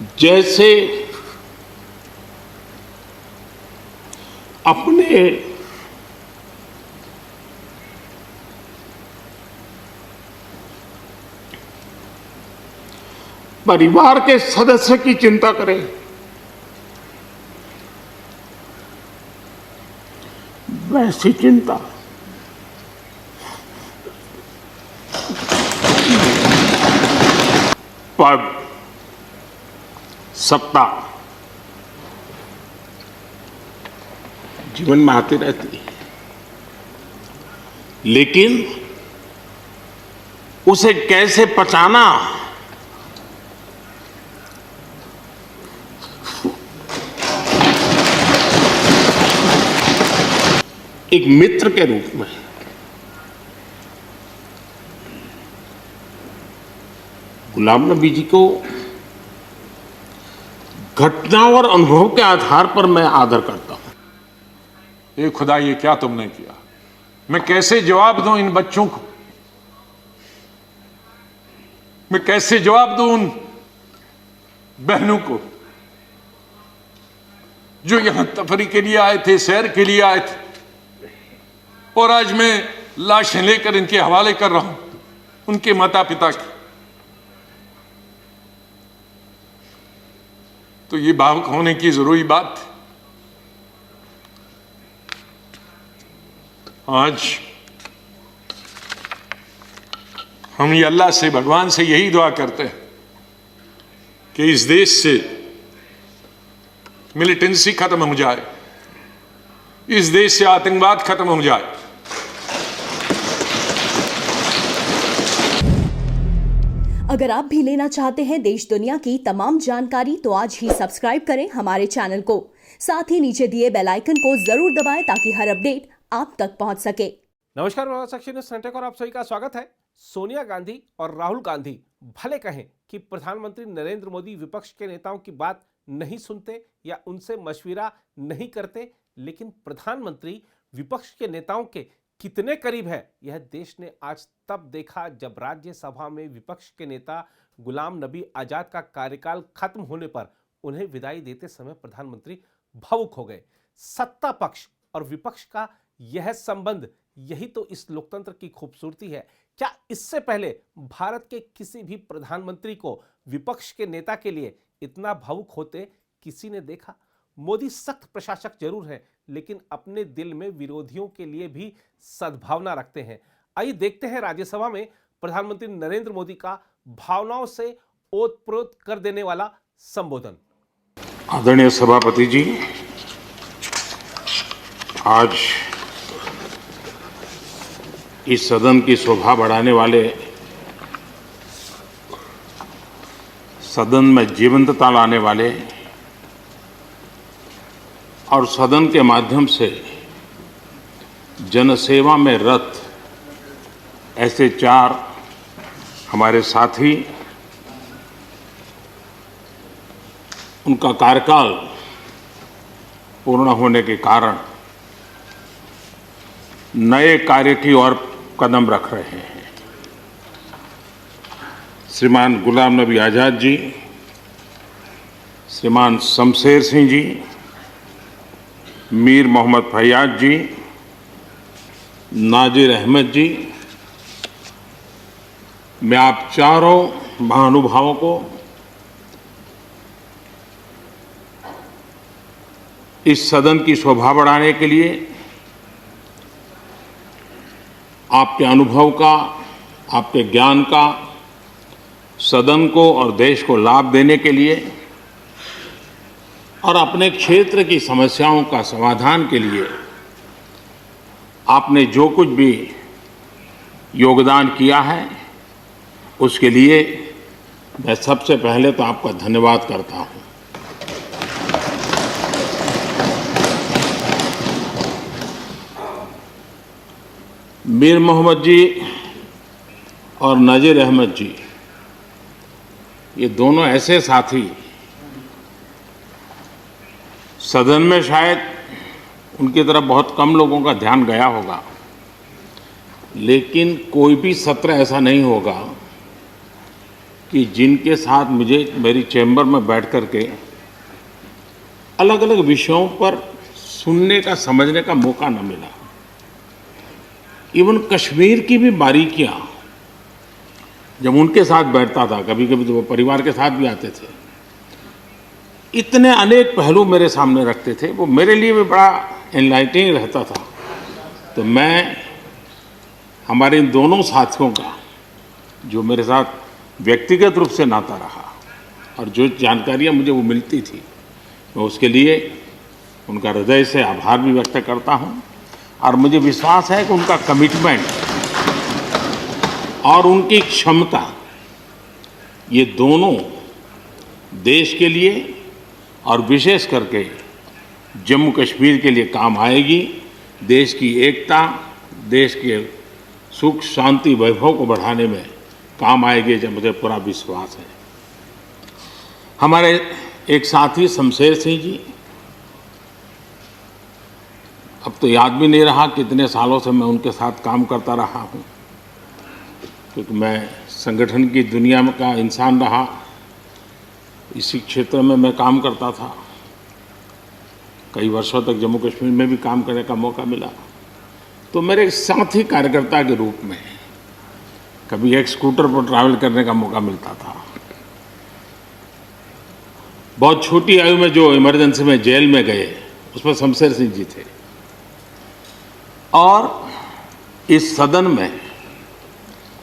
जैसे अपने परिवार के सदस्य की चिंता करें, वैसी चिंता पद, सत्ता जीवन में आती रहती है, लेकिन उसे कैसे पचाना, एक मित्र के रूप में गुलाम नबी जी को घटना और अनुभव के आधार पर मैं आदर करता हूं। ए खुदा, ये क्या तुमने किया? मैं कैसे जवाब दूं इन बच्चों को? मैं कैसे जवाब दूं उन बहनों को जो यहां तफरी के लिए आए थे, सैर के लिए आए थे, और आज मैं लाशें लेकर इनके हवाले कर रहा हूं उनके माता पिता की। तो ये भावुक होने की जरूरी बात थी। आज हम ये अल्लाह से, भगवान से यही दुआ करते हैं कि इस देश से मिलिटेंसी खत्म हो जाए, इस देश से आतंकवाद खत्म हो जाए। अगर आप भी लेना चाहते हैं देश दुनिया की तमाम जानकारी तो आज ही सब्सक्राइब करें हमारे चैनल को। साथ ही नीचे दिए बेल आइकन को जरूर दबाएं ताकि हर अपडेट आप तक पहुंच सके। नमस्कार, और आप सभी का स्वागत है। सोनिया गांधी और राहुल गांधी भले कहें कि प्रधानमंत्री नरेंद्र मोदी विपक्ष के नेताओं की बात नहीं सुनते या उनसे मशविरा नहीं करते, लेकिन प्रधानमंत्री विपक्ष के नेताओं के कितने करीब है यह देश ने आज तब देखा जब राज्यसभा में विपक्ष के नेता गुलाम नबी आजाद का कार्यकाल खत्म होने पर उन्हें विदाई देते समय प्रधानमंत्री भावुक हो गए। सत्ता पक्ष और विपक्ष का यह संबंध, यही तो इस लोकतंत्र की खूबसूरती है। क्या इससे पहले भारत के किसी भी प्रधानमंत्री को विपक्ष के नेता के लिए इतना भावुक होते किसी ने देखा? मोदी सख्त प्रशासक जरूर हैं, लेकिन अपने दिल में विरोधियों के लिए भी सद्भावना रखते हैं। आइए देखते हैं राज्यसभा में प्रधानमंत्री नरेंद्र मोदी का भावनाओं से ओतप्रोत कर देने वाला संबोधन। आदरणीय सभापति जी, आज इस सदन की शोभा बढ़ाने वाले, सदन में जीवंतता लाने वाले और सदन के माध्यम से जनसेवा में रत ऐसे चार हमारे साथी, उनका कार्यकाल पूर्ण होने के कारण नए कार्य की ओर कदम रख रहे हैं। श्रीमान गुलाम नबी आजाद जी, श्रीमान शमशेर सिंह जी, मीर मोहम्मद फैयाज जी, नाजिर अहमद जी, मैं आप चारों महानुभावों को इस सदन की शोभा बढ़ाने के लिए, आपके अनुभव का, आपके ज्ञान का सदन को और देश को लाभ देने के लिए और अपने क्षेत्र की समस्याओं का समाधान के लिए आपने जो कुछ भी योगदान किया है, उसके लिए मैं सबसे पहले तो आपका धन्यवाद करता हूं। मीर मोहम्मद जी और नाजिर अहमद जी, ये दोनों ऐसे साथी, सदन में शायद उनकी तरफ बहुत कम लोगों का ध्यान गया होगा, लेकिन कोई भी सत्र ऐसा नहीं होगा कि जिनके साथ मुझे मेरी चैम्बर में बैठ कर के अलग अलग विषयों पर सुनने का, समझने का मौका न मिला। इवन कश्मीर की भी बारीकियां जब उनके साथ बैठता था, कभी कभी तो वो परिवार के साथ भी आते थे, इतने अनेक पहलू मेरे सामने रखते थे, वो मेरे लिए भी बड़ा एनलाइटनिंग रहता था। तो मैं हमारे इन दोनों साथियों का, जो मेरे साथ व्यक्तिगत रूप से नाता रहा और जो जानकारियां मुझे वो मिलती थी, मैं उसके लिए उनका हृदय से आभार भी व्यक्त करता हूं। और मुझे विश्वास है कि उनका कमिटमेंट और उनकी क्षमता, ये दोनों देश के लिए और विशेष करके जम्मू कश्मीर के लिए काम आएगी। देश की एकता, देश के सुख शांति वैभव को बढ़ाने में काम आएगी, जब मुझे पूरा विश्वास है। हमारे एक साथी शमशेर सिंह जी, अब तो याद भी नहीं रहा कितने सालों से मैं उनके साथ काम करता रहा हूं, क्योंकि मैं संगठन की दुनिया में का इंसान रहा, इसी क्षेत्र में मैं काम करता था। कई वर्षों तक जम्मू कश्मीर में भी काम करने का मौका मिला। तो मेरे एक साथी कार्यकर्ता के रूप में कभी एक स्कूटर पर ट्रैवल करने का मौका मिलता था। बहुत छोटी आयु में जो इमरजेंसी में जेल में गए, उसमें शमशेर सिंह जी थे। और इस सदन में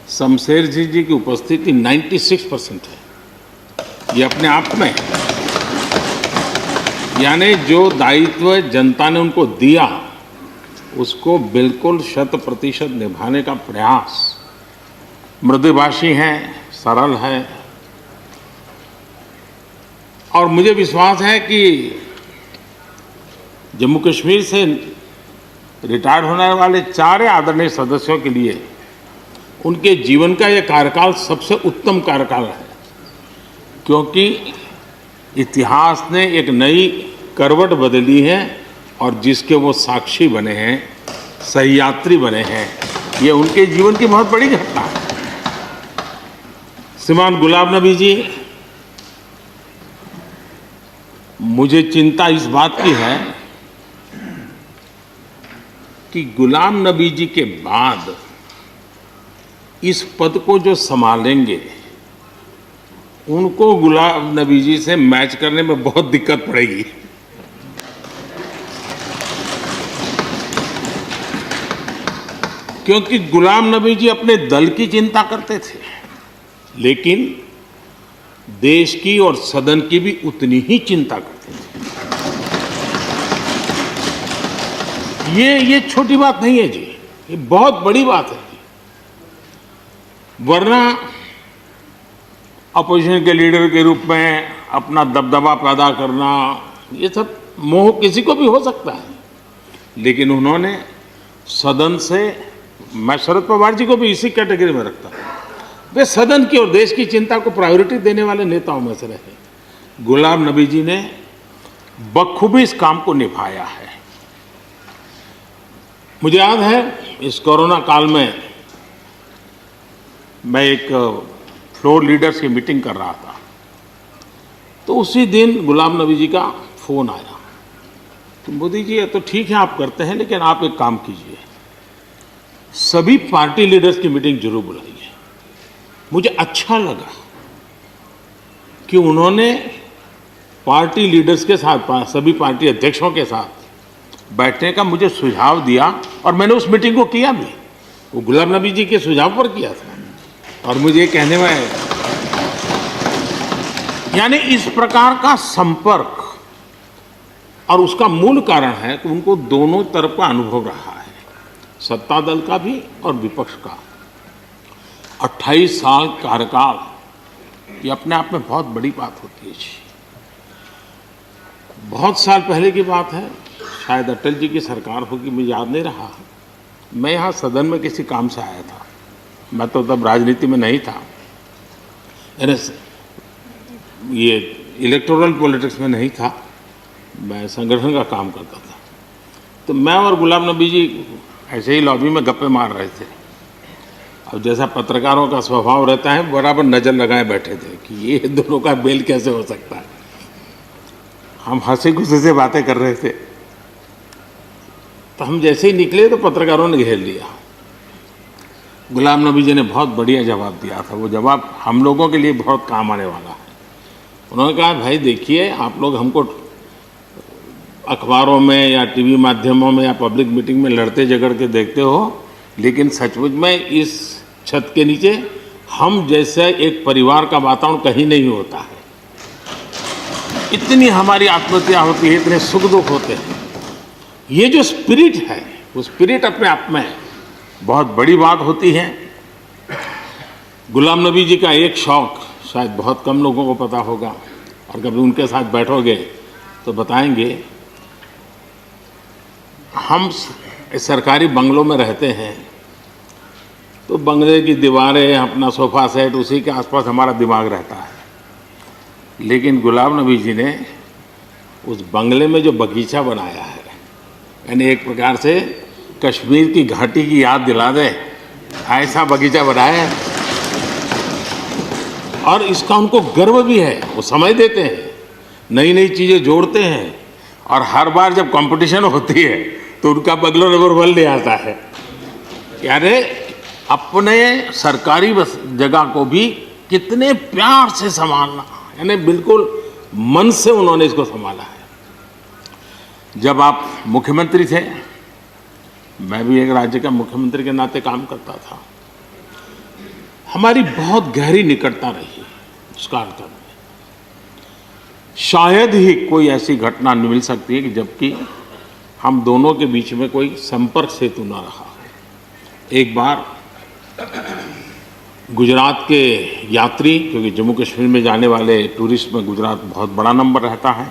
शमशेर सिंह जी की उपस्थिति 96% है। ये अपने आप में, यानी जो दायित्व जनता ने उनको दिया, उसको बिल्कुल 100% निभाने का प्रयास। मृदुभाषी हैं, सरल है, और मुझे विश्वास है कि जम्मू कश्मीर से रिटायर होने वाले 4 आदरणीय सदस्यों के लिए उनके जीवन का यह कार्यकाल सबसे उत्तम कार्यकाल है, क्योंकि इतिहास ने एक नई करवट बदली है और जिसके वो साक्षी बने हैं, सहयात्री बने हैं। ये उनके जीवन की बहुत बड़ी घटना है। श्रीमान गुलाम नबी जी, मुझे चिंता इस बात की है कि गुलाम नबी जी के बाद इस पद को जो संभालेंगे, उनको गुलाम नबी जी से मैच करने में बहुत दिक्कत पड़ेगी। क्योंकि गुलाम नबी जी अपने दल की चिंता करते थे, लेकिन देश की और सदन की भी उतनी ही चिंता करते थे। ये छोटी बात नहीं है जी, ये बहुत बड़ी बात है। वरना अपोजिशन के लीडर के रूप में अपना दबदबा पैदा करना, ये सब मोह किसी को भी हो सकता है, लेकिन उन्होंने सदन से, मैं शरद पवार जी को भी इसी कैटेगरी में रखता हूं, वे सदन की और देश की चिंता को प्रायोरिटी देने वाले नेताओं में से रहे। गुलाम नबी जी ने बखूबी इस काम को निभाया है। मुझे याद है इस कोरोना काल में मैं एक फ्लोर लीडर्स की मीटिंग कर रहा था, तो उसी दिन गुलाम नबी जी का फोन आया। तो मोदी जी, ये तो ठीक है आप करते हैं, लेकिन आप एक काम कीजिए, सभी पार्टी लीडर्स की मीटिंग जरूर बुलाइए। मुझे अच्छा लगा कि उन्होंने पार्टी लीडर्स के साथ, सभी पार्टी अध्यक्षों के साथ बैठने का मुझे सुझाव दिया, और मैंने उस मीटिंग को किया भी। वो गुलाम नबी जी के सुझाव पर किया था। और मुझे कहने में, यानी इस प्रकार का संपर्क, और उसका मूल कारण है कि उनको दोनों तरफ का अनुभव रहा है, सत्ता दल का भी और विपक्ष का। 28 साल कार्यकाल, ये अपने आप में बहुत बड़ी बात होती है। बहुत साल पहले की बात है, शायद अटल जी की सरकार होगी, मुझे याद नहीं रहा। मैं यहाँ सदन में किसी काम से आया था, मैं तो तब राजनीति में नहीं था, ये इलेक्टोरल पॉलिटिक्स में नहीं था, मैं संगठन का काम करता था। तो मैं और गुलाम नबी जी ऐसे ही लॉबी में गप्पे मार रहे थे। अब जैसा पत्रकारों का स्वभाव रहता है, बराबर नज़र लगाए बैठे थे कि ये दोनों का मेल कैसे हो सकता है। हम हंसी खुशी से बातें कर रहे थे, तो हम जैसे ही निकले तो पत्रकारों ने घेर लिया। गुलाम नबी जी ने बहुत बढ़िया जवाब दिया था। वो जवाब हम लोगों के लिए बहुत काम आने वाला है। उन्होंने कहा, भाई देखिए, आप लोग हमको अखबारों में या टीवी माध्यमों में या पब्लिक मीटिंग में लड़ते झगड़ के देखते हो, लेकिन सचमुच में इस छत के नीचे हम जैसे एक परिवार का वातावरण कहीं नहीं होता है। इतनी हमारी आत्महत्या होती है, इतने सुख दुख होते हैं। ये जो स्पिरिट है, वो स्पिरिट अपने आप में बहुत बड़ी बात होती है। गुलाम नबी जी का एक शौक शायद बहुत कम लोगों को पता होगा, और कभी उनके साथ बैठोगे तो बताएंगे। हम सरकारी बंगलों में रहते हैं, तो बंगले की दीवारें, अपना सोफा सेट, उसी के आसपास हमारा दिमाग रहता है। लेकिन गुलाम नबी जी ने उस बंगले में जो बगीचा बनाया है, यानी एक प्रकार से कश्मीर की घाटी की याद दिला दे, ऐसा बगीचा बनाया है। और इसका उनको गर्व भी है। वो समय देते हैं, नई नई चीज़ें जोड़ते हैं, और हर बार जब कंपटीशन होती है तो उनका बंगला नंबर 1 ले आता है। यानी अपने सरकारी जगह को भी कितने प्यार से संभालना, यानी बिल्कुल मन से उन्होंने इसको संभाला है। जब आप मुख्यमंत्री थे, मैं भी एक राज्य का मुख्यमंत्री के नाते काम करता था, हमारी बहुत गहरी निकटता रही इस कार्यकाल में। शायद ही कोई ऐसी घटना मिल सकती है कि जबकि हम दोनों के बीच में कोई संपर्क सेतु न रहा हो। एक बार गुजरात के यात्री, क्योंकि जम्मू कश्मीर में जाने वाले टूरिस्ट में गुजरात बहुत बड़ा नंबर रहता है,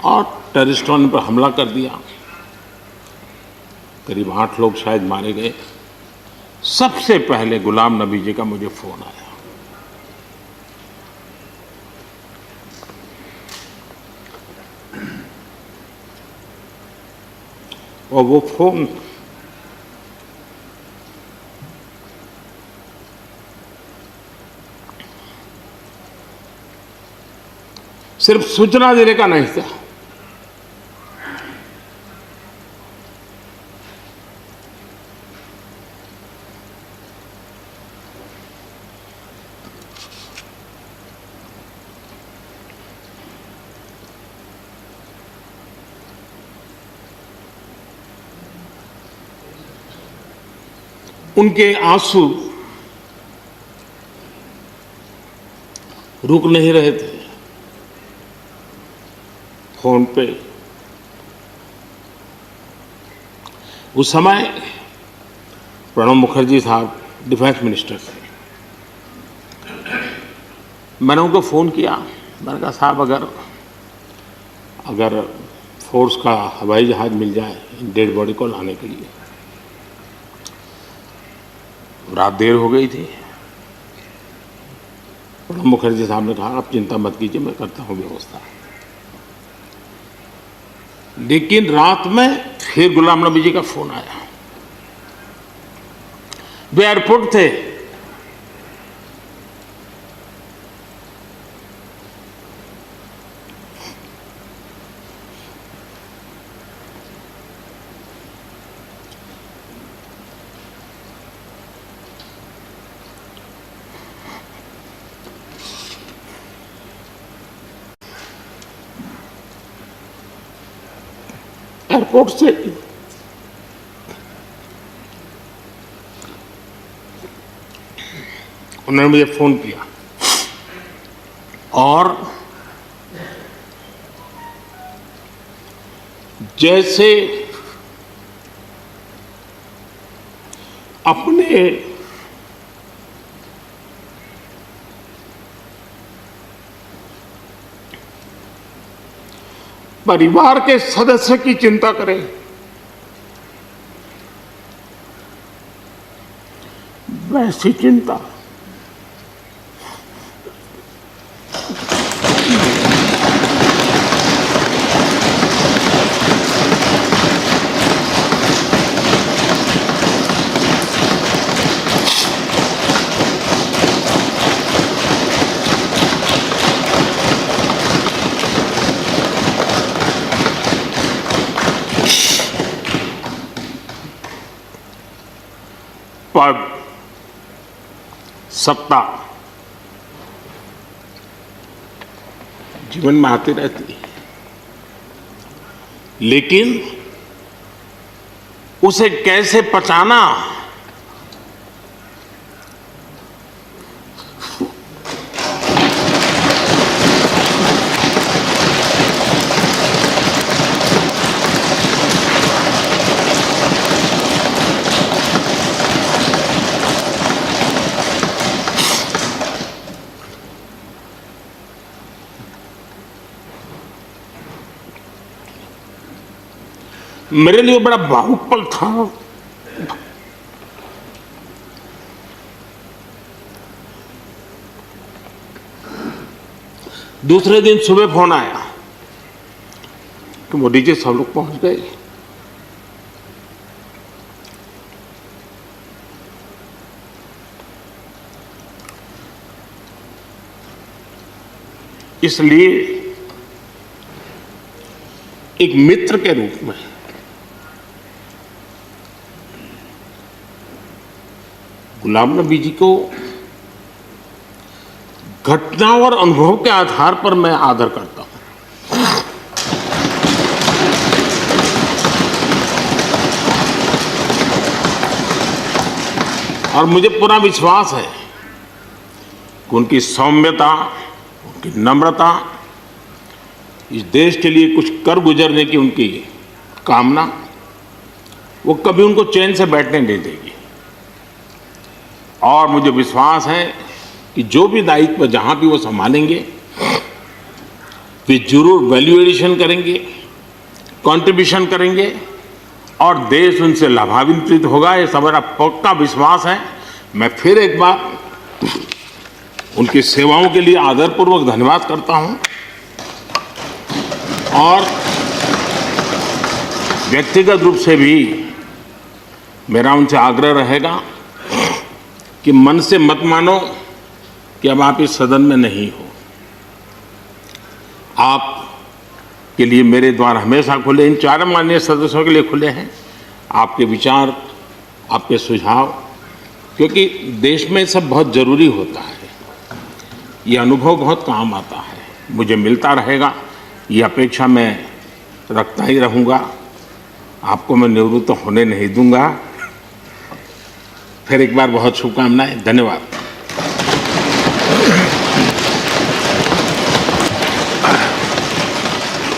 और टेररिस्टों ने पर हमला कर दिया। करीब 8 लोग शायद मारे गए। सबसे पहले गुलाम नबी जी का मुझे फोन आया। और वो फोन सिर्फ सूचना देने का नहीं था, उनके आंसू रुक नहीं रहे थे। फोन पे उस समय प्रणब मुखर्जी साहब डिफेंस मिनिस्टर थे। मैंने उनको फ़ोन किया। मैंने कहा, साहब अगर फोर्स का हवाई जहाज़ मिल जाए डेड बॉडी को लाने के लिए। रात देर हो गई थी। प्रणब मुखर्जी साहब ने कहा, आप चिंता मत कीजिए, मैं करता हूँ व्यवस्था। लेकिन रात में फिर गुलाम नबी जी का फोन आया। वे एयरपोर्ट थे। एयरपोर्ट से उन्होंने मुझे फोन किया और जैसे अपने परिवार के सदस्य की चिंता करें, वैसी चिंता पद, सत्ता जीवन में आती रहती है, लेकिन उसे कैसे पचाना, मेरे लिए बड़ा भावुक पल था। दूसरे दिन सुबह फोन आया कि मोदी जी सब लोग पहुंच गए। इसलिए एक मित्र के रूप में गुलाम नबी जी को घटना और अनुभव के आधार पर मैं आदर करता हूं। और मुझे पूरा विश्वास है कि उनकी सौम्यता, उनकी नम्रता, इस देश के लिए कुछ कर गुजरने की उनकी कामना, वो कभी उनको चैन से बैठने नहीं देगी। और मुझे विश्वास है कि जो भी दायित्व जहां भी वो संभालेंगे, वे जरूर वैल्यू एडिशन करेंगे, कंट्रीब्यूशन करेंगे और देश उनसे लाभान्वित होगा। ये सब मेरा पक्का विश्वास है। मैं फिर एक बार उनकी सेवाओं के लिए आदरपूर्वक धन्यवाद करता हूं और व्यक्तिगत रूप से भी मेरा उनसे आग्रह रहेगा कि मन से मत मानो कि अब आप इस सदन में नहीं हो। आप के लिए मेरे द्वार हमेशा खुले, इन चारों माननीय सदस्यों के लिए खुले हैं। आपके विचार, आपके सुझाव, क्योंकि देश में सब बहुत जरूरी होता है, ये अनुभव बहुत काम आता है, मुझे मिलता रहेगा, ये अपेक्षा मैं रखता ही रहूँगा। आपको मैं निवृत्त होने नहीं दूंगा। फिर एक बार बहुत शुभकामनाएं, धन्यवाद।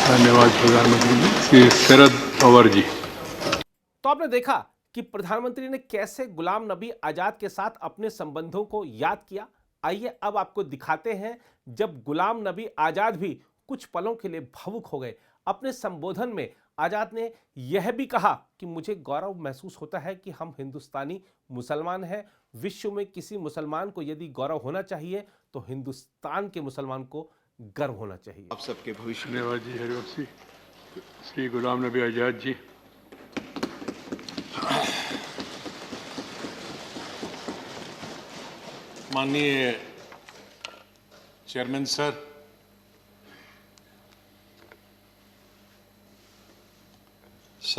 धन्यवाद प्रधानमंत्री जी। श्री शरद पवार जी। तो आपने देखा कि प्रधानमंत्री ने कैसे गुलाम नबी आजाद के साथ अपने संबंधों को याद किया। आइए अब आपको दिखाते हैं जब गुलाम नबी आजाद भी कुछ पलों के लिए भावुक हो गए। अपने संबोधन में आजाद ने यह भी कहा कि मुझे गौरव महसूस होता है कि हम हिंदुस्तानी मुसलमान हैं। विश्व में किसी मुसलमान को यदि गौरव होना चाहिए तो हिंदुस्तान के मुसलमान को गर्व होना चाहिए। आप सबके भविष्य। धन्यवाद जी हरिवंश जी। श्री गुलाम नबी आजाद जी। माननीय चेयरमैन सर,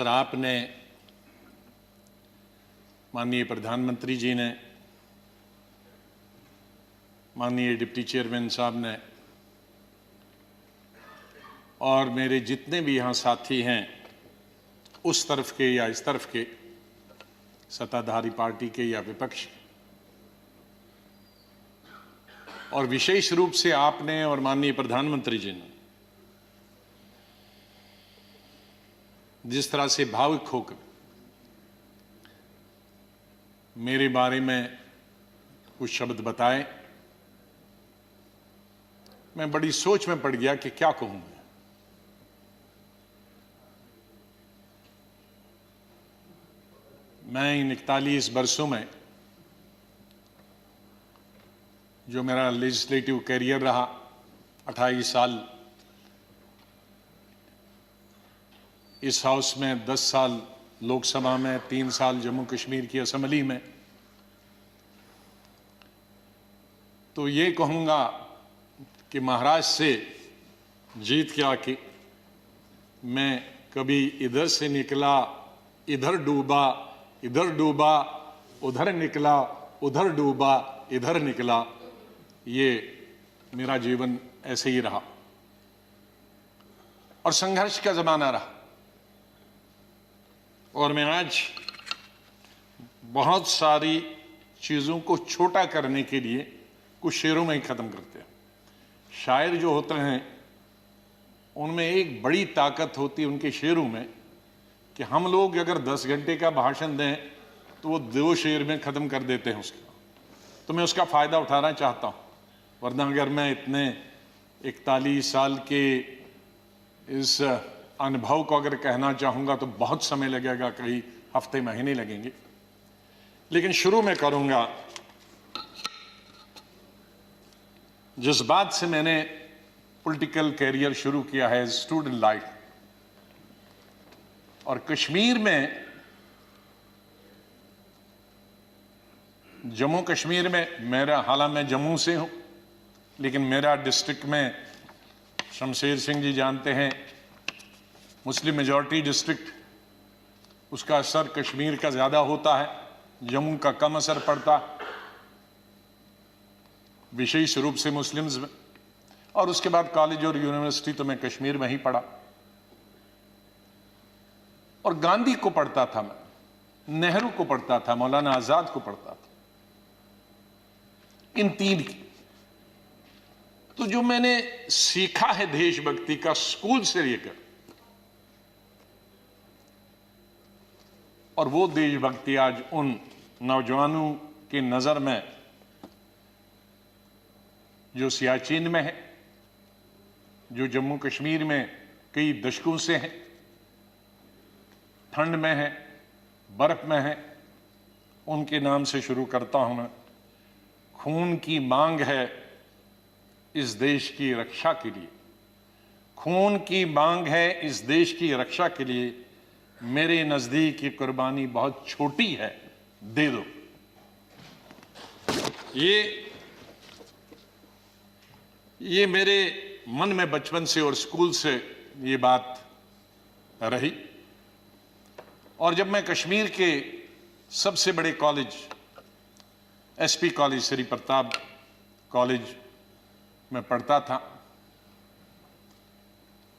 आपने, माननीय प्रधानमंत्री जी ने, माननीय डिप्टी चेयरमैन साहब ने और मेरे जितने भी यहाँ साथी हैं, उस तरफ के या इस तरफ के, सत्ताधारी पार्टी के या विपक्ष के, और विशेष रूप से आपने और माननीय प्रधानमंत्री जी ने जिस तरह से भावुक होकर मेरे बारे में कुछ शब्द बताए, मैं बड़ी सोच में पड़ गया कि क्या कहूं। मैं इन 41 वर्षों में जो मेरा लेजिस्लेटिव कैरियर रहा, 28 साल इस हाउस में, 10 साल लोकसभा में, 3 साल जम्मू कश्मीर की असेंबली में, तो ये कहूँगा कि महाराष्ट्र से जीत के आके मैं कभी इधर से निकला, इधर डूबा उधर निकला, उधर डूबा, इधर निकला। ये मेरा जीवन ऐसे ही रहा और संघर्ष का जमाना रहा। और मैं आज बहुत सारी चीजों को छोटा करने के लिए कुछ शेरों में ही खत्म करते हैं। शायर जो होते हैं उनमें एक बड़ी ताकत होती है उनके शेरों में कि हम लोग अगर 10 घंटे का भाषण दें तो वो 2 शेर में खत्म कर देते हैं उसका। तो मैं उसका फायदा उठाना चाहता हूं, वरना अगर मैं इतने 41 साल के इस अनुभव को अगर कहना चाहूंगा तो बहुत समय लगेगा, कई हफ्ते महीने लगेंगे। लेकिन शुरू में करूंगा जिस बात से मैंने पॉलिटिकल कैरियर शुरू किया है, स्टूडेंट लाइफ। और कश्मीर में, जम्मू कश्मीर में मेरा, हालांकि मैं जम्मू से हूं लेकिन मेरा डिस्ट्रिक्ट में, शमशेर सिंह जी जानते हैं, मुस्लिम मेजॉरिटी डिस्ट्रिक्ट, उसका असर कश्मीर का ज्यादा होता है, जम्मू का कम असर पड़ता, विशेष रूप से मुस्लिम्स में। और उसके बाद कॉलेज और यूनिवर्सिटी तो मैं कश्मीर में ही पढ़ा। और गांधी को पढ़ता था मैं, नेहरू को पढ़ता था, मौलाना आजाद को पढ़ता था, इन 3 की। तो जो मैंने सीखा है देशभक्ति का स्कूल से लेकर, और वो देशभक्ति आज उन नौजवानों की नजर में जो सियाचिन में है, जो जम्मू कश्मीर में कई दशकों से है, ठंड में है, बर्फ में है, उनके नाम से शुरू करता हूं मैं। खून की मांग है इस देश की रक्षा के लिए, खून की मांग है इस देश की रक्षा के लिए, मेरे नजदीक ये कुर्बानी बहुत छोटी है, दे दो। ये मेरे मन में बचपन से और स्कूल से ये बात रही। और जब मैं कश्मीर के सबसे बड़े college, SP college, Shri Pratap college में पढ़ता था,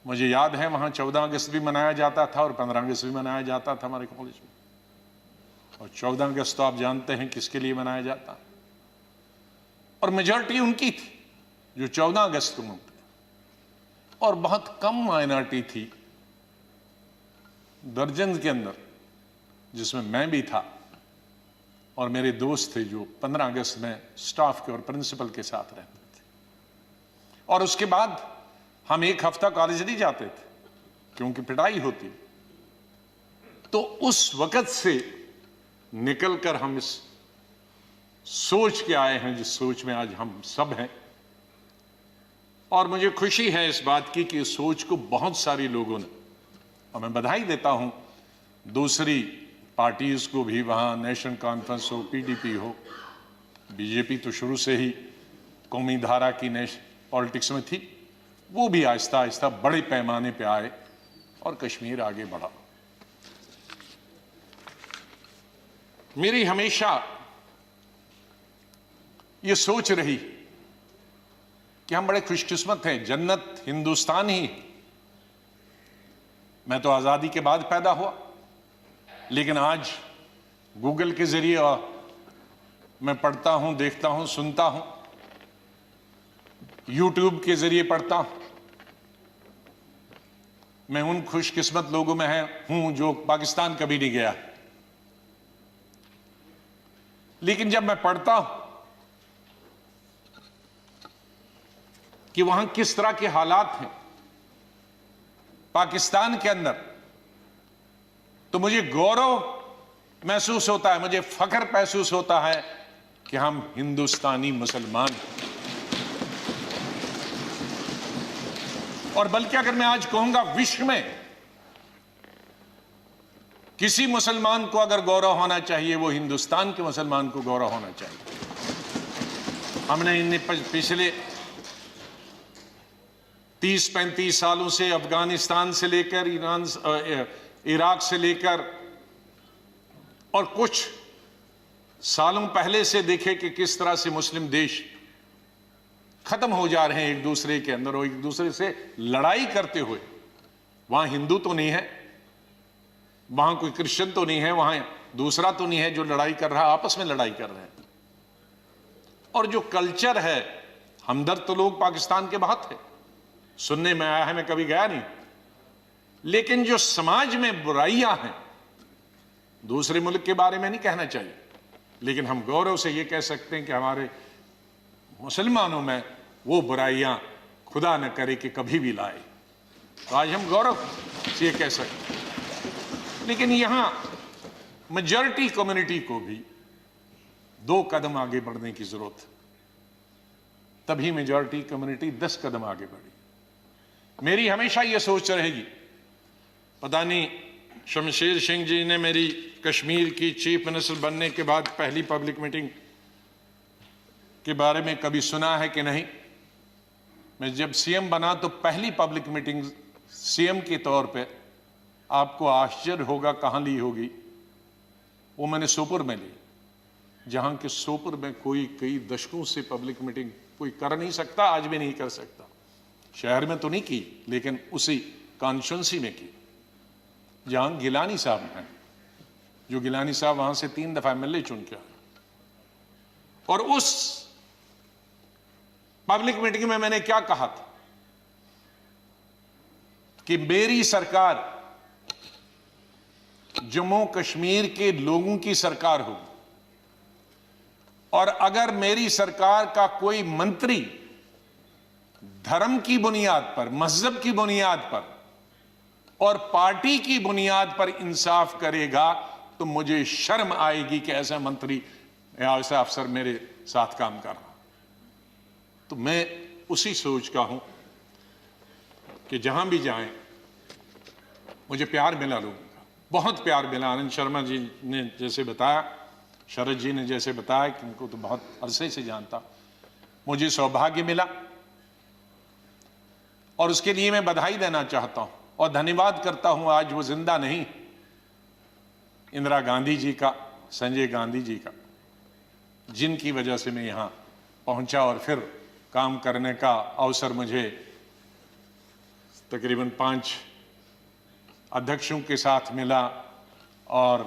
मुझे याद है वहां 14 अगस्त भी मनाया जाता था और 15 अगस्त भी मनाया जाता था हमारे कॉलेज में। और 14 अगस्त तो आप जानते हैं किसके लिए मनाया जाता, और मेजॉरिटी उनकी थी जो 14 अगस्त को मनते, और बहुत कम माइनॉरिटी थी दर्जन के अंदर, जिसमें मैं भी था और मेरे दोस्त थे जो 15 अगस्त में स्टाफ के और प्रिंसिपल के साथ रहते थे। और उसके बाद हम 1 हफ्ता कॉलेज नहीं जाते थे क्योंकि पिटाई होती। तो उस वक्त से निकलकर हम इस सोच के आए हैं जिस सोच में आज हम सब हैं। और मुझे खुशी है इस बात की कि इस सोच को बहुत सारे लोगों ने, और मैं बधाई देता हूं दूसरी पार्टीज को भी, वहां नेशनल कॉन्फ्रेंस हो, पीडीपी हो, बीजेपी तो शुरू से ही कौमी धारा की पॉलिटिक्स में थी, वो भी आहिस्ता आहिस्ता बड़े पैमाने पे आए और कश्मीर आगे बढ़ा। मेरी हमेशा ये सोच रही कि हम बड़े खुशकिस्मत हैं, जन्नत हिंदुस्तान ही। मैं तो आजादी के बाद पैदा हुआ, लेकिन आज गूगल के जरिए मैं पढ़ता हूं, देखता हूं, सुनता हूं, यूट्यूब के जरिए पढ़ता हूं। मैं उन खुशकिस्मत लोगों में हूं जो पाकिस्तान कभी नहीं गया। लेकिन जब मैं पढ़ता हूं कि वहां किस तरह के हालात हैं पाकिस्तान के अंदर, तो मुझे गौरव महसूस होता है, मुझे फख्र महसूस होता है कि हम हिंदुस्तानी मुसलमान हैं। और बल्कि अगर मैं आज कहूंगा विश्व में किसी मुसलमान को अगर गौरव होना चाहिए, वो हिंदुस्तान के मुसलमान को गौरव होना चाहिए। हमने इन पिछले 30-35 सालों से अफगानिस्तान से लेकर इराक से लेकर और कुछ सालों पहले से देखे कि किस तरह से मुस्लिम देश खत्म हो जा रहे हैं एक दूसरे के अंदर और एक दूसरे से लड़ाई करते हुए। वहां हिंदू तो नहीं है, वहां कोई क्रिश्चियन तो नहीं है, वहां दूसरा तो नहीं है जो लड़ाई कर रहा, आपस में लड़ाई कर रहे हैं। और जो कल्चर है, हमदर्द तो लोग पाकिस्तान के बहुत है, सुनने में आया है, मैं कभी गया नहीं, लेकिन जो समाज में बुराइयां हैं, दूसरे मुल्क के बारे में नहीं कहना चाहिए, लेकिन हम गौरव से ये कह सकते हैं कि हमारे मुसलमानों में वो बुराइयां खुदा न करे कि कभी भी लाए। तो आज हम गौरव से ये कह सकते हैं। लेकिन यहां मेजॉरिटी कम्युनिटी को भी 2 कदम आगे बढ़ने की जरूरत है, तभी मेजॉरिटी कम्युनिटी 10 कदम आगे बढ़ी। मेरी हमेशा यह सोच रहेगी, पता नहीं शमशेर सिंह जी ने मेरी कश्मीर की चीफ मिनिस्टर बनने के बाद पहली पब्लिक मीटिंग के बारे में कभी सुना है कि नहीं। मैं जब सीएम बना तो पहली पब्लिक मीटिंग सीएम के तौर पे, आपको आश्चर्य होगा कहां ली होगी, वो मैंने सोपुर में ली, जहां के सोपुर में कोई कई दशकों से पब्लिक मीटिंग कोई कर नहीं सकता, आज भी नहीं कर सकता। शहर में तो नहीं की, लेकिन उसी कॉन्स्टिट्यूंसी में की जहां गिलानी साहब हैं, जो गिलानी साहब वहां से 3 दफा एमएलए चुन के आए। और उस पब्लिक मीटिंग में मैंने क्या कहा था कि मेरी सरकार जम्मू कश्मीर के लोगों की सरकार होगी, और अगर मेरी सरकार का कोई मंत्री धर्म की बुनियाद पर, मजहब की बुनियाद पर और पार्टी की बुनियाद पर इंसाफ करेगा तो मुझे शर्म आएगी कि ऐसा मंत्री या ऐसा अफसर मेरे साथ काम कर रहा। तो मैं उसी सोच का हूं कि जहां भी जाएं मुझे प्यार मिला लोगों का, बहुत प्यार मिला। आनंद शर्मा जी ने जैसे बताया, शरद जी ने जैसे बताया कि उनको तो बहुत अरसे से जानता, मुझे सौभाग्य मिला और उसके लिए मैं बधाई देना चाहता हूं और धन्यवाद करता हूं। आज वो जिंदा नहीं, इंदिरा गांधी जी का, संजय गांधी जी का, जिनकी वजह से मैं यहां पहुंचा और फिर काम करने का अवसर मुझे तकरीबन 5 अध्यक्षों के साथ मिला और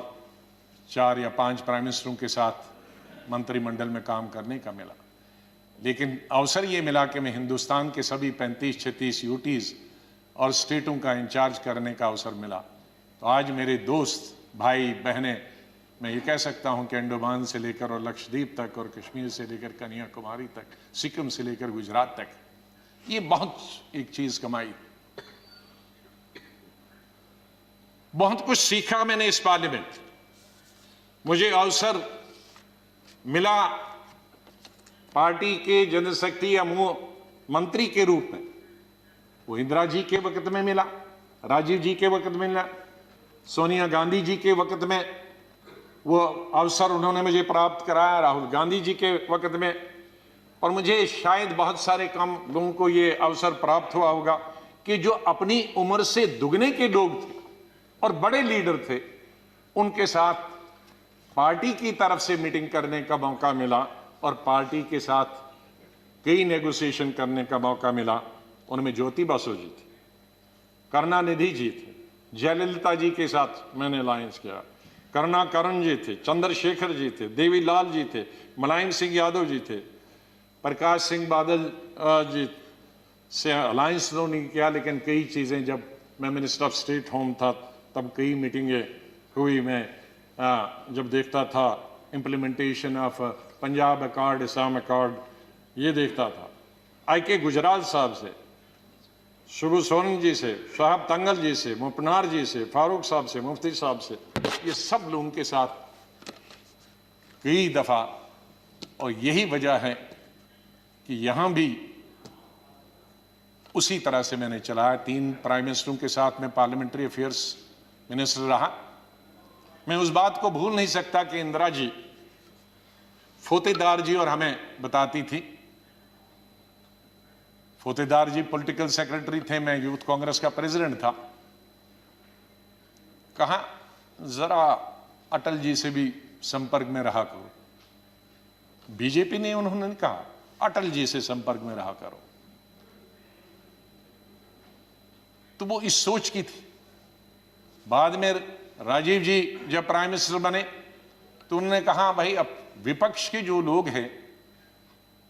4 या 5 प्राइम मिनिस्टरों के साथ मंत्रिमंडल में काम करने का मिला। लेकिन अवसर ये मिला कि मैं हिंदुस्तान के सभी 35-36 यूटीज और स्टेटों का इंचार्ज करने का अवसर मिला। तो आज मेरे दोस्त, भाई, बहनें, मैं ये कह सकता हूं कि अंडमान से लेकर और लक्षद्वीप तक और कश्मीर से लेकर कन्याकुमारी तक, सिक्किम से लेकर गुजरात तक, ये बहुत एक चीज कमाई, बहुत कुछ सीखा मैंने इस पार्लियामेंट। मुझे अवसर मिला पार्टी के जनशक्ति या मंत्री के रूप में, वो इंदिरा जी के वक्त में मिला, राजीव जी के वक्त में मिला, सोनिया गांधी जी के वक्त में वो अवसर उन्होंने मुझे प्राप्त कराया, राहुल गांधी जी के वक्त में, और मुझे शायद बहुत सारे कम लोगों को ये अवसर प्राप्त हुआ होगा कि जो अपनी उम्र से दुगने के लोग थे और बड़े लीडर थे, उनके साथ पार्टी की तरफ से मीटिंग करने का मौका मिला और पार्टी के साथ कई नेगोशिएशन करने का मौका मिला। उनमें ज्योति बासु जी थे, करुणानिधि जी थे, जयललिता जी के साथ मैंने अलायंस किया, करुणाकरण जी थे, चंद्रशेखर जी थे, देवीलाल जी थे, मुलायम सिंह यादव जी थे, प्रकाश सिंह बादल जी से अलायंस तो नहीं किया, लेकिन कई चीज़ें, जब मैं मिनिस्टर ऑफ स्टेट होम था तब कई मीटिंगें हुई। मैं जब देखता था implementation of Punjab accord, Assam accord, ये देखता था। IK गुजराल साहब से, शुभू सोनी जी से, शहाब तंगल जी से, मुपनार जी से, फारूक साहब से, मुफ्ती साहब से, ये सब लोगों के साथ कई दफा, और यही वजह है कि यहां भी उसी तरह से मैंने चलाया। 3 प्राइम मिनिस्टरों के साथ मैं पार्लियामेंट्री अफेयर्स मिनिस्टर रहा। मैं उस बात को भूल नहीं सकता कि इंदिरा जी फोतेदार जी और हमें बताती थी। फोतेदार जी पॉलिटिकल सेक्रेटरी थे, मैं यूथ कांग्रेस का प्रेसिडेंट था। कहा जरा अटल जी से भी संपर्क में रहा करो। बीजेपी ने उन्होंने कहा अटल जी से संपर्क में रहा करो। तो वो इस सोच की थी। बाद में राजीव जी जब प्राइम मिनिस्टर बने तो उन्होंने कहा भाई अब विपक्ष के जो लोग हैं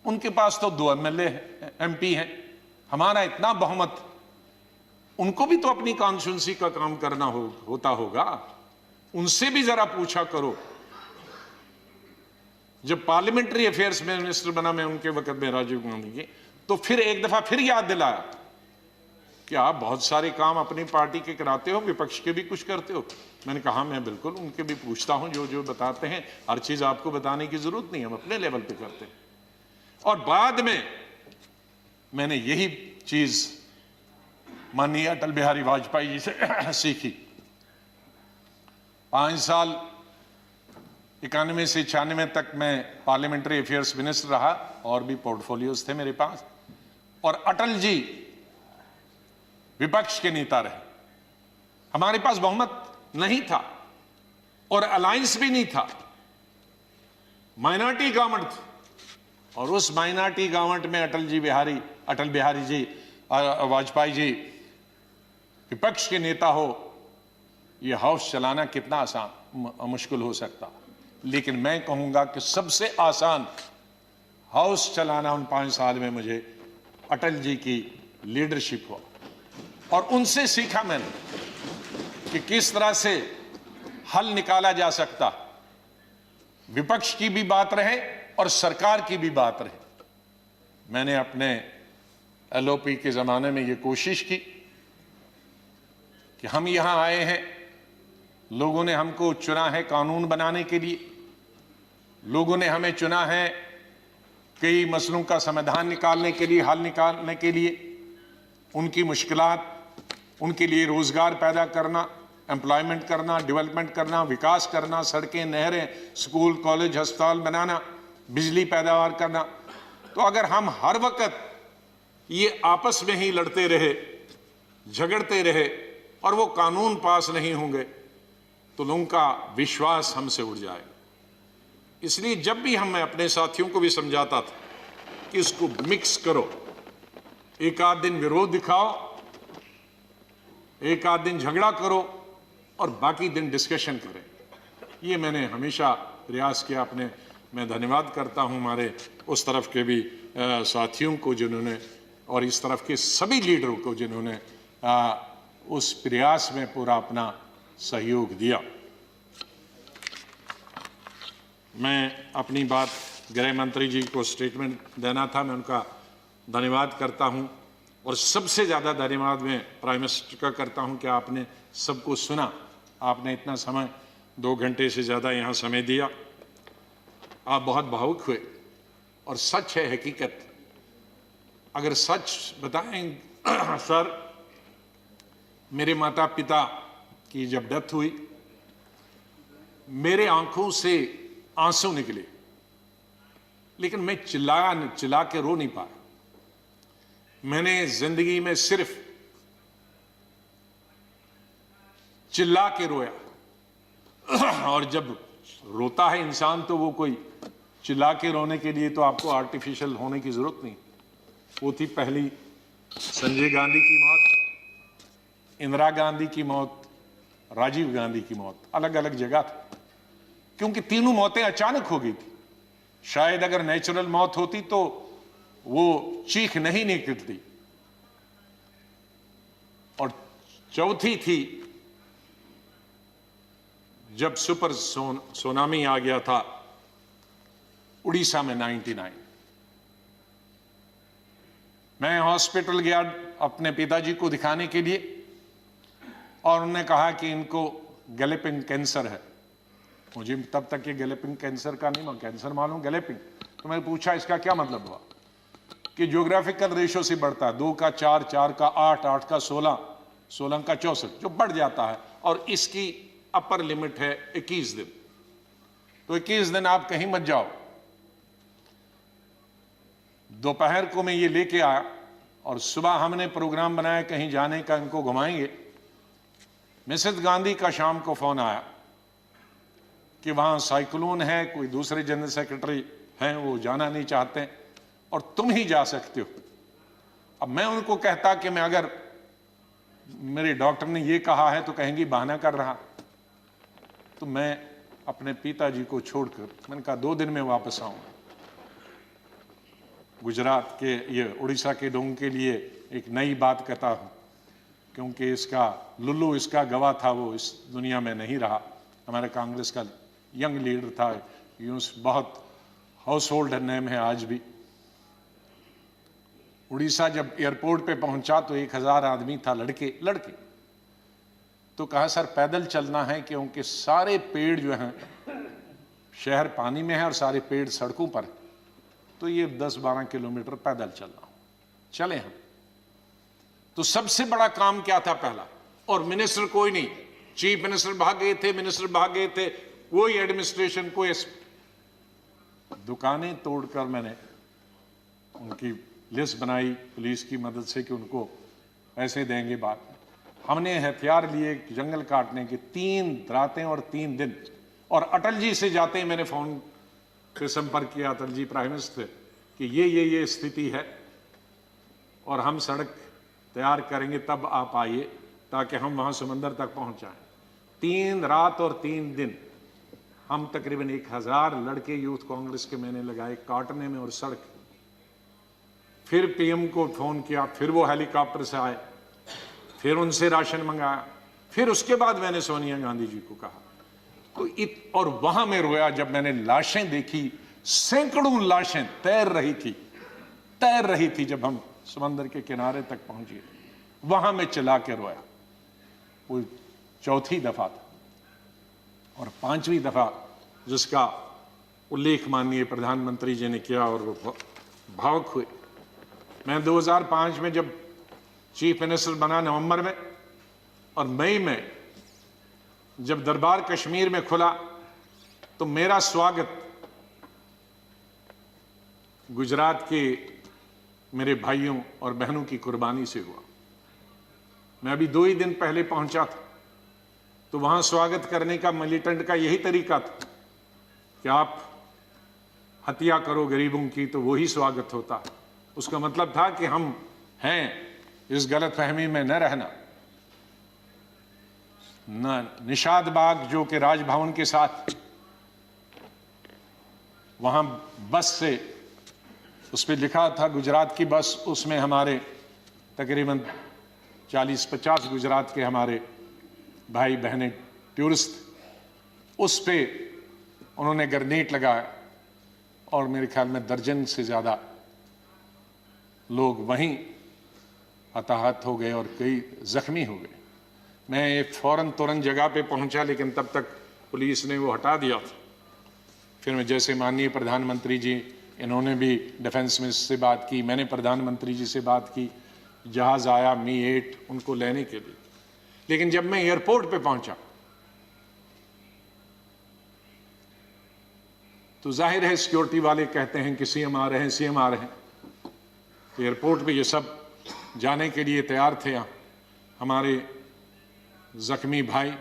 उनके पास तो 2 एमएलए एमपी हैं, हमारा इतना बहुमत, उनको भी तो अपनी कॉन्स्टिट्यूंसी का काम करना होता होगा, उनसे भी जरा पूछा करो। जब पार्लियामेंट्री अफेयर्स में मिनिस्टर बना मैं उनके वक्त में राजीव गांधी के, तो फिर एक दफा फिर याद दिलाया कि आप बहुत सारे काम अपनी पार्टी के कराते हो, विपक्ष के भी कुछ करते हो। मैंने कहा मैं बिल्कुल उनके भी पूछता हूं, जो जो बताते हैं, हर चीज आपको बताने की जरूरत नहीं, हम अपने लेवल पे करते हैं। और बाद में मैंने यही चीज माननीय अटल बिहारी वाजपेयी जी से सीखी। 5 साल 91 से 96 तक मैं पार्लियामेंट्री अफेयर्स मिनिस्टर रहा और भी पोर्टफोलियोज थे मेरे पास, और अटल जी विपक्ष के नेता रहे। हमारे पास बहुमत नहीं था और अलायंस भी नहीं था, माइनॉरिटी गवर्नमेंट थी, और उस माइनॉरिटी गवर्नमेंट में अटल बिहारी जी वाजपेयी जी विपक्ष के नेता हो, यह हाउस चलाना कितना आसान मुश्किल हो सकता। लेकिन मैं कहूंगा कि सबसे आसान हाउस चलाना उन 5 साल में मुझे अटल जी की लीडरशिप हुआ, और उनसे सीखा मैंने कि किस तरह से हल निकाला जा सकता, विपक्ष की भी बात रहे और सरकार की भी बात रहे। मैंने अपने एलओपी के जमाने में यह कोशिश की कि हम यहां आए हैं, लोगों ने हमको चुना है कानून बनाने के लिए, लोगों ने हमें चुना है कई मसलों का समाधान निकालने के लिए, हल निकालने के लिए, उनकी मुश्किलात, उनके लिए रोजगार पैदा करना, एम्प्लॉयमेंट करना, डेवलपमेंट करना, विकास करना, सड़कें, नहरें, स्कूल, कॉलेज, अस्पताल बनाना, बिजली पैदावार करना। तो अगर हम हर वक्त ये आपस में ही लड़ते रहे, झगड़ते रहे और वो कानून पास नहीं होंगे तो लोगों का विश्वास हमसे उड़ जाएगा। इसलिए जब भी मैं अपने साथियों को भी समझाता था कि इसको मिक्स करो, एक आध दिन विरोध दिखाओ, एक आध दिन झगड़ा करो और बाकी दिन डिस्कशन करें। ये मैंने हमेशा प्रयास किया अपने। मैं धन्यवाद करता हूं हमारे उस तरफ के भी साथियों को जिन्होंने, और इस तरफ के सभी लीडरों को जिन्होंने उस प्रयास में पूरा अपना सहयोग दिया। मैं अपनी बात गृह मंत्री जी को स्टेटमेंट देना था, मैं उनका धन्यवाद करता हूं, और सबसे ज़्यादा धन्यवाद मैं प्राइम मिनिस्टर का करता हूं कि आपने सबको सुना, आपने इतना समय 2 घंटे से ज़्यादा यहाँ समय दिया। आप बहुत भावुक हुए, और सच है, हकीकत। अगर सच बताएं सर, मेरे माता पिता की जब डेथ हुई, मेरे आंखों से आंसू निकले, लेकिन मैं चिल्ला के रो नहीं पाया। मैंने जिंदगी में सिर्फ चिल्ला के रोया। और जब रोता है इंसान तो वो कोई चिल्ला के रोने के लिए तो आपको आर्टिफिशियल होने की जरूरत नहीं। वो थी पहली संजय गांधी की मौत, इंदिरा गांधी की मौत, राजीव गांधी की मौत, अलग अलग जगह थी, क्योंकि तीनों मौतें अचानक हो गई थी। शायद अगर नेचुरल मौत होती तो वो चीख नहीं निकलती। और चौथी थी जब सुपर सुनामी आ गया था उड़ीसा में 99। मैं हॉस्पिटल गया अपने पिताजी को दिखाने के लिए, और उन्होंने कहा कि इनको गैलेपिंग कैंसर है। मुझे तब तक ये गैलेपिंग कैंसर का नहीं, कैंसर मालूम, गैलेपिंग। तो मैंने पूछा इसका क्या मतलब हुआ, कि ज्योग्राफिकल रेशो से बढ़ता है, 2 का 4, 4 का 8, 8 का 16, 16 का 64, जो बढ़ जाता है, और इसकी अपर लिमिट है 21 दिन। तो 21 दिन आप कहीं मत जाओ। दोपहर को मैं ये लेके आया, और सुबह हमने प्रोग्राम बनाया कहीं जाने का, इनको घुमाएंगे। मिसेस गांधी का शाम को फोन आया कि वहां साइक्लोन है, कोई दूसरे जनरल सेक्रेटरी हैं वो जाना नहीं चाहते और तुम ही जा सकते हो। अब मैं उनको कहता कि मैं अगर मेरे डॉक्टर ने ये कहा है तो कहेंगी बहाना कर रहा, तो मैं अपने पिताजी को छोड़कर मैंने कहा 2 दिन में वापस आऊंगा। गुजरात के ये उड़ीसा के लोगों के लिए एक नई बात कहता हूं, क्योंकि इसका लुल्लू इसका गवाह था, वो इस दुनिया में नहीं रहा। हमारे कांग्रेस का यंग लीडर था, यूं बहुत हाउस होल्ड नेम है आज भी। उड़ीसा जब एयरपोर्ट पे पहुंचा तो 1000 आदमी था, लड़के तो कहा सर पैदल चलना है, क्योंकि सारे पेड़ जो हैं शहर पानी में है और सारे पेड़ सड़कों पर है, तो ये 10-12 किलोमीटर पैदल चलना। चले हम तो सबसे बड़ा काम क्या था पहला, और मिनिस्टर कोई नहीं, चीफ मिनिस्टर भाग गए थे, मिनिस्टर भाग गए थे, कोई एडमिनिस्ट्रेशन कोई। दुकानें तोड़कर मैंने उनकी लिस्ट बनाई पुलिस की मदद से कि उनको पैसे देंगे बाद में। हमने हथियार लिए जंगल काटने के 3 रातें और 3 दिन। और अटल जी से जाते ही मैंने फोन पे संपर्क किया, अटल जी प्राइम मिनिस्टर, कि ये स्थिति है और हम सड़क तैयार करेंगे, तब आप आइए ताकि हम वहां समंदर तक पहुंच जाएं। 3 रात और 3 दिन हम तकरीबन 1000 लड़के यूथ कांग्रेस के मैंने लगाए काटने में और सड़क। फिर पीएम को फोन किया, फिर वो हेलीकॉप्टर से आए, फिर उनसे राशन मंगाया, फिर उसके बाद मैंने सोनिया गांधी जी को कहा। तो और वहां मैं रोया जब मैंने लाशें देखी, सैकड़ों लाशें तैर रही थी जब हम समंदर के किनारे तक पहुंचे, वहां मैं चिल्ला के रोया। वो 4थी दफा था। और 5वीं दफा जिसका उल्लेख माननीय प्रधानमंत्री जी ने किया और वो भावुक हुए। मैं 2005 में जब चीफ मिनिस्टर बना नवंबर में, और मई में जब दरबार कश्मीर में खुला, तो मेरा स्वागत गुजरात के मेरे भाइयों और बहनों की कुर्बानी से हुआ। मैं अभी 2 ही दिन पहले पहुंचा था, तो वहां स्वागत करने का मिलिटेंट का यही तरीका था कि आप हत्या करो गरीबों की तो वही स्वागत होता। उसका मतलब था कि हम हैं, इस गलतफहमी में न रहना। निषाद बाग जो कि राजभवन के साथ, वहां बस से उस पर लिखा था गुजरात की बस, उसमें हमारे तकरीबन 40-50 गुजरात के हमारे भाई बहनें टूरिस्ट, उस पे उन्होंने ग्रेनेड लगाया और मेरे ख्याल में दर्जन से ज़्यादा लोग वहीं हताहत हो गए और कई जख्मी हो गए। मैं एक फौरन तुरंत जगह पे पहुंचा, लेकिन तब तक पुलिस ने वो हटा दिया था। फिर मैं जैसे माननीय प्रधानमंत्री जी, इन्होंने भी डिफेंस मिनिस्टर से बात की, मैंने प्रधानमंत्री जी से बात की, जहाज आया मी-8 उनको लेने के लिए। लेकिन जब मैं एयरपोर्ट पे पहुंचा तो जाहिर है सिक्योरिटी वाले कहते हैं कि सीएम आ रहे हैं, सीएम आ रहे हैं। तो एयरपोर्ट पे ये सब जाने के लिए तैयार थे। हमारे जख्मी भाई,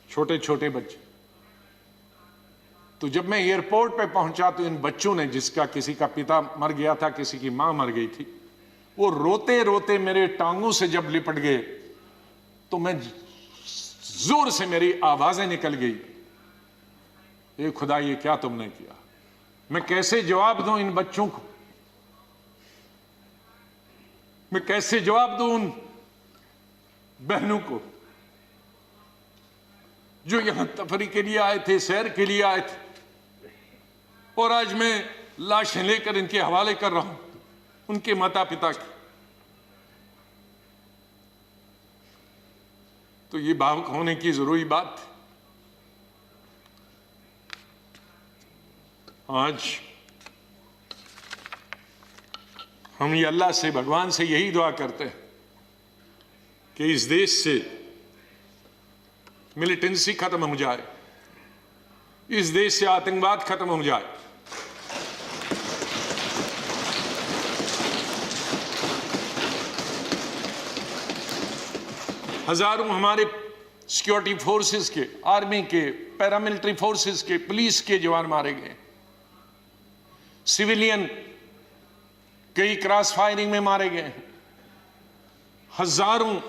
छोटे छोटे बच्चे। तो जब मैं एयरपोर्ट पे पहुंचा तो इन बच्चों ने, जिसका किसी का पिता मर गया था, किसी की मां मर गई थी, वो रोते रोते मेरे टांगों से जब लिपट गए तो मैं जोर से मेरी आवाजें निकल गई, ए खुदा ये क्या तुमने किया। मैं कैसे जवाब दूं इन बच्चों को, मैं कैसे जवाब दूं उन बहनों को जो यहां तफरी के लिए आए थे, सैर के लिए आए थे, और आज मैं लाशें लेकर इनके हवाले कर रहा हूं उनके माता पिता की। तो ये भावुक होने की जरूरी बात थी। आज हम ये अल्लाह से, भगवान से यही दुआ करते हैं कि इस देश से मिलिटेंसी खत्म हो जाए, इस देश से आतंकवाद खत्म हो जाए। हजारों हमारे सिक्योरिटी फोर्सेस के, आर्मी के, पैरामिलिट्री फोर्सेस के, पुलिस के जवान मारे गए। सिविलियन कई क्रॉस फायरिंग में मारे गए हैं, हजारों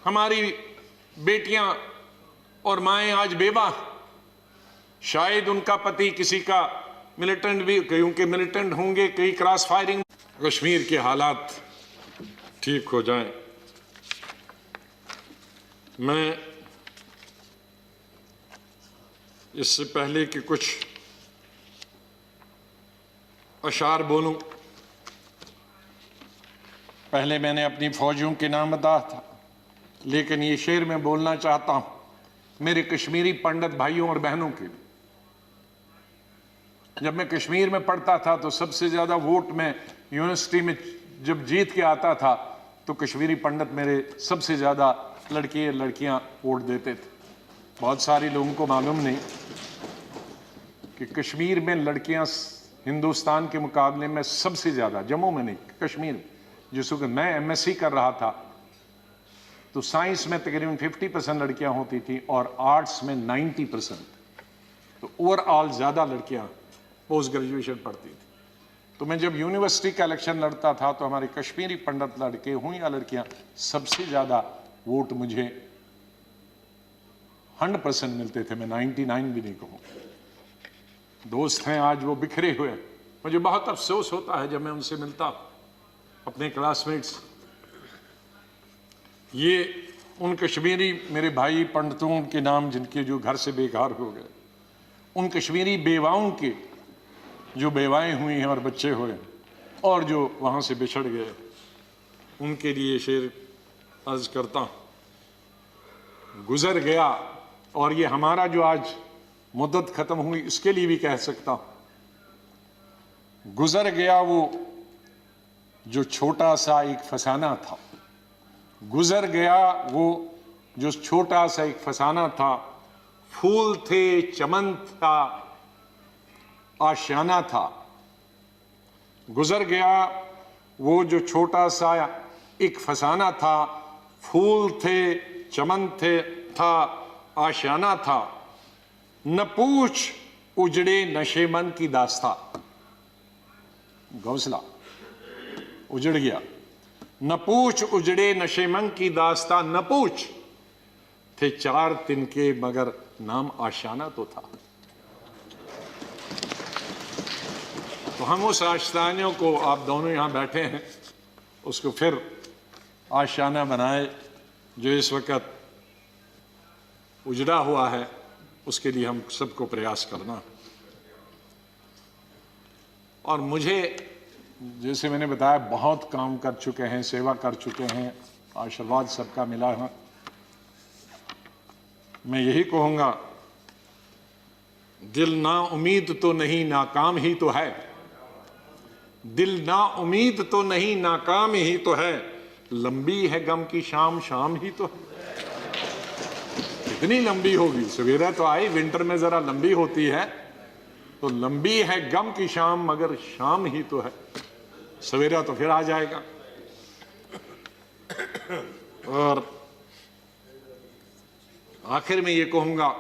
हमारी बेटियां और माएं आज बेवा, शायद उनका पति किसी का मिलिटेंट भी, कईयों के मिलिटेंट होंगे, कई क्रॉस फायरिंग। कश्मीर के हालात ठीक हो जाएं। मैं इससे पहले कि कुछ अशार बोलूं, पहले मैंने अपनी फौजियों के नाम बताया था, लेकिन ये शेर मैं बोलना चाहता हूं मेरे कश्मीरी पंडित भाइयों और बहनों के लिए। जब मैं कश्मीर में पढ़ता था तो सबसे ज्यादा वोट में यूनिवर्सिटी में जब जीत के आता था तो कश्मीरी पंडित मेरे सबसे ज्यादा लड़के लड़कियां वोट देते थे। बहुत सारे लोगों को मालूम नहीं कि कश्मीर में लड़कियां हिंदुस्तान के मुकाबले में सबसे ज्यादा, जम्मू में नहीं, कश्मीर में, जिसको मैं एमएससी कर रहा था तो साइंस में तकरीबन 50% लड़कियां होती थी और आर्ट्स में 90%। तो ओवरऑल ज्यादा लड़कियां पोस्ट ग्रेजुएशन पढ़ती थी। तो मैं जब यूनिवर्सिटी का इलेक्शन लड़ता था तो हमारे कश्मीरी पंडित लड़के हों या लड़कियां, सबसे ज्यादा वोट मुझे 100% मिलते थे। मैं 99 भी नहीं कहूं। दोस्त हैं आज वो बिखरे हुए, मुझे बहुत अफसोस होता है जब मैं उनसे मिलता अपने क्लासमेट्स। ये उन कश्मीरी मेरे भाई पंडितों के नाम जिनके जो घर से बेकार हो गए, उन कश्मीरी बेवाओं के जो बेवाएं हुई हैं और बच्चे हुए और जो वहां से बिछड़ गए, उनके लिए शेर अर्ज करता हूं। गुजर गया, और ये हमारा जो आज मुद्दत खत्म हुई इसके लिए भी कह सकता हूं, गुजर गया वो जो छोटा सा एक फसाना था, गुजर गया वो जो छोटा सा एक फसाना था, फूल थे, चमन था, आशियाना था। गुजर गया वो जो छोटा सा एक फसाना था, फूल थे, चमन थे, था, आशियाना था। न पूछ उजड़े नशे मन की दास्ता, घोंसला उजड़ गया। न पूछ उजड़े नशे मन की दास्ता, न पूछ थे 4 तिनके मगर नाम आशियाना तो था। तो हम उस आशियाने को, आप दोनों यहां बैठे हैं, उसको फिर आशियाना बनाए जो इस वक्त उजड़ा हुआ है, उसके लिए हम सबको प्रयास करना। और मुझे, जैसे मैंने बताया, बहुत काम कर चुके हैं, सेवा कर चुके हैं, आशीर्वाद सबका मिला है। मैं यही कहूंगा, दिल ना उम्मीद तो नहीं, नाकाम ही तो है। दिल ना उम्मीद तो नहीं, नाकाम ही तो है। लंबी है गम की शाम, शाम ही तो है। कितनी लंबी होगी, सवेरा तो आई, विंटर में जरा लंबी होती है, तो लंबी है गम की शाम मगर शाम ही तो है। सवेरा तो फिर आ जाएगा। और आखिर में ये कहूंगा,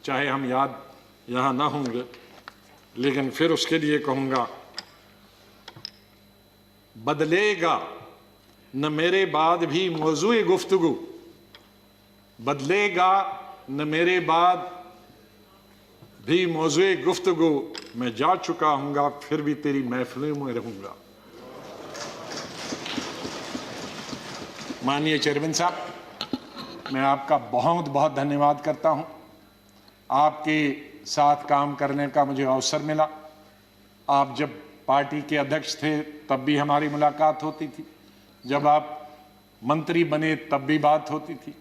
चाहे हम याद यहां ना होंगे, लेकिन फिर उसके लिए कहूंगा, बदलेगा न मेरे बाद भी मौजूए गुफ्तगू, बदलेगा न मेरे बाद भी मौजूए गुफ्तगू। मैं जा चुका हूंगा फिर भी तेरी महफिलों में रहूंगा। माननीय चेयरमैन साहब, मैं आपका बहुत बहुत धन्यवाद करता हूं। आपके साथ काम करने का मुझे अवसर मिला। आप जब पार्टी के अध्यक्ष थे तब भी हमारी मुलाकात होती थी, जब आप मंत्री बने तब भी बात होती थी,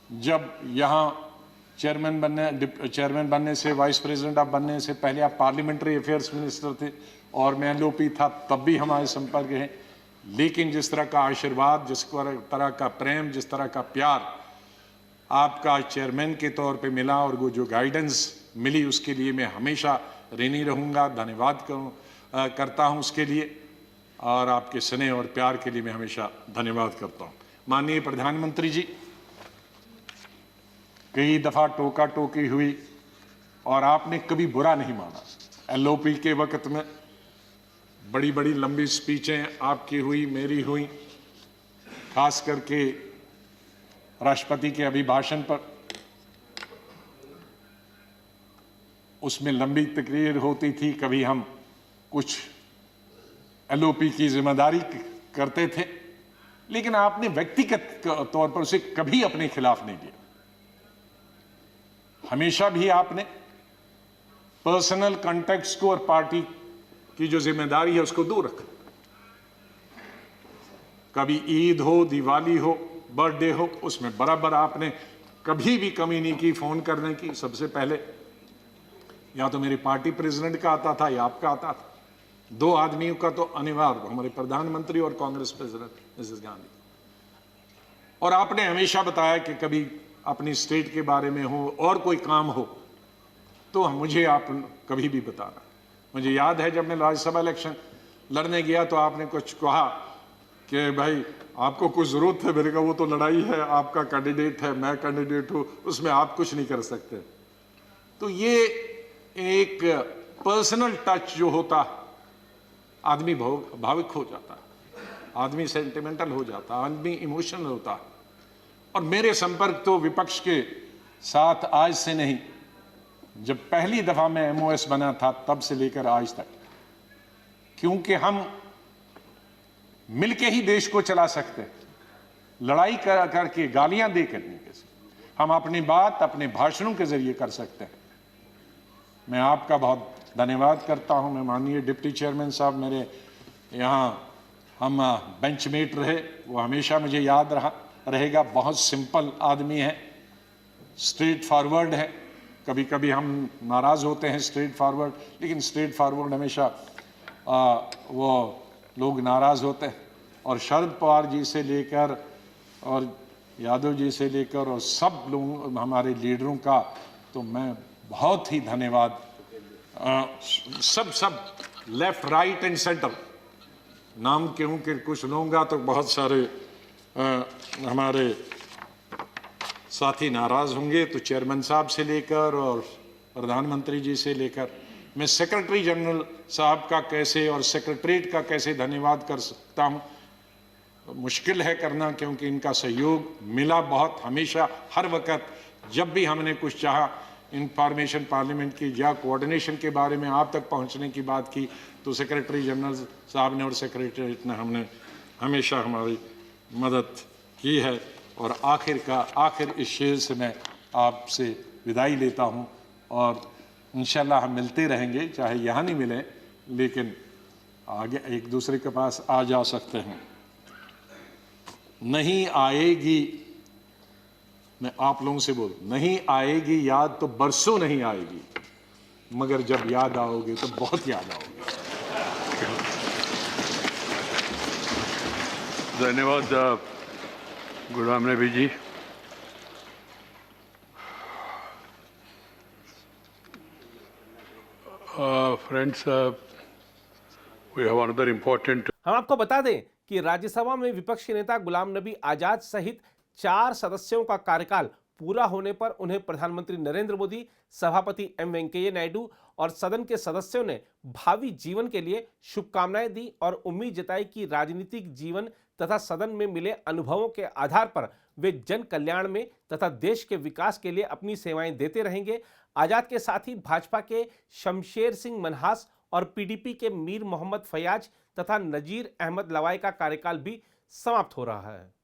जब यहाँ चेयरमैन बनने से, वाइस प्रेसिडेंट आप बनने से पहले आप पार्लियामेंट्री अफेयर्स मिनिस्टर थे और मैं एलओपी था, तब भी हमारे संपर्क है। लेकिन जिस तरह का आशीर्वाद, जिस तरह का प्रेम, जिस तरह का प्यार आपका चेयरमैन के तौर पे मिला और वो जो गाइडेंस मिली, उसके लिए मैं हमेशा ऋणी रहूँगा। धन्यवाद करता हूँ उसके लिए, और आपके स्नेह और प्यार के लिए मैं हमेशा धन्यवाद करता हूँ। माननीय प्रधानमंत्री जी, कई दफ़ा टोका टोकी हुई और आपने कभी बुरा नहीं माना। एलओपी के वक्त में बड़ी बड़ी लंबी स्पीचें आपकी हुई, मेरी हुई, खास करके राष्ट्रपति के अभिभाषण पर। उसमें लंबी तकरीर होती थी, कभी हम कुछ एलओपी की जिम्मेदारी करते थे, लेकिन आपने व्यक्तिगत तौर पर उसे कभी अपने खिलाफ नहीं लिया। हमेशा भी आपने पर्सनल कॉन्टेक्ट्स को और पार्टी की जो जिम्मेदारी है उसको दूर रखा। कभी ईद हो, दिवाली हो, बर्थडे हो, उसमें बराबर आपने कभी भी कमी नहीं की फोन करने की। सबसे पहले या तो मेरी पार्टी प्रेसिडेंट का आता था या आपका आता था। दो आदमियों का तो अनिवार्य, हमारे प्रधानमंत्री और कांग्रेस प्रेसिडेंट मिसेस गांधी। और आपने हमेशा बताया कि कभी अपनी स्टेट के बारे में हो और कोई काम हो तो मुझे आप कभी भी बताना। मुझे याद है जब मैं राज्यसभा इलेक्शन लड़ने गया तो आपने कुछ कहा कि भाई आपको कुछ जरूरत है। मेरे का वो तो लड़ाई है, आपका कैंडिडेट है, मैं कैंडिडेट हूं, उसमें आप कुछ नहीं कर सकते। तो ये एक पर्सनल टच जो होता, आदमी भावुक हो जाता, आदमी सेंटिमेंटल हो जाता, आदमी इमोशनल होता। और मेरे संपर्क तो विपक्ष के साथ आज से नहीं, जब पहली दफा मैं एमओएस बना था तब से लेकर आज तक, क्योंकि हम मिलके ही देश को चला सकते हैं। लड़ाई करके, गालियां देकर नहीं कर सकते। हम अपनी बात अपने भाषणों के जरिए कर सकते हैं। मैं आपका बहुत धन्यवाद करता हूं। मैं माननीय डिप्टी चेयरमैन साहब, मेरे यहां हम बेंचमेट रहे, वो हमेशा मुझे याद रहेगा। बहुत सिंपल आदमी है, स्ट्रेट फॉरवर्ड है। कभी कभी हम नाराज होते हैं स्ट्रेट फॉरवर्ड, लेकिन स्ट्रेट फॉरवर्ड हमेशा वो लोग नाराज होते हैं। और शरद पवार जी से लेकर और यादव जी से लेकर और सब लोग हमारे लीडरों का तो मैं बहुत ही धन्यवाद। सब लेफ्ट, राइट एंड सेंटर, नाम क्यों कि कुछ लूँगा तो बहुत सारे हमारे साथी नाराज होंगे। तो चेयरमैन साहब से लेकर और प्रधानमंत्री जी से लेकर, मैं सेक्रेटरी जनरल साहब का कैसे और सेक्रेटरीट का कैसे धन्यवाद कर सकता हूं, मुश्किल है करना, क्योंकि इनका सहयोग मिला बहुत। हमेशा हर वक्त जब भी हमने कुछ चाहा इंफॉर्मेशन पार्लियामेंट की या कोऑर्डिनेशन के बारे में आप तक पहुंचने की बात की, तो सेक्रेटरी जनरल साहब ने और सेक्रेटरीट ने हमने हमेशा हमारी मदद की है। और आखिर इस शेर से मैं आपसे विदाई लेता हूं, और इंशाल्लाह हम मिलते रहेंगे, चाहे यहाँ नहीं मिले लेकिन आगे एक दूसरे के पास आ जा सकते हैं। नहीं आएगी, मैं आप लोगों से बोल, नहीं आएगी याद तो बरसों नहीं आएगी, मगर जब याद आओगे तो बहुत याद आओगे। धन्यवाद Ghulam Nabi ji. Friends, we have another important. हम आपको बता दें कि राज्यसभा में विपक्ष के नेता गुलाम नबी आजाद सहित 4 सदस्यों का कार्यकाल पूरा होने पर उन्हें प्रधानमंत्री नरेंद्र मोदी, सभापति एम वेंकैया नायडू और सदन के सदस्यों ने भावी जीवन के लिए शुभकामनाएं दी और उम्मीद जताई कि राजनीतिक जीवन तथा सदन में मिले अनुभवों के आधार पर वे जन कल्याण में तथा देश के विकास के लिए अपनी सेवाएं देते रहेंगे। आजाद के साथ ही भाजपा के शमशेर सिंह मनहास और पीडीपी के मीर मोहम्मद फयाज तथा नजीर अहमद लवाई का कार्यकाल भी समाप्त हो रहा है।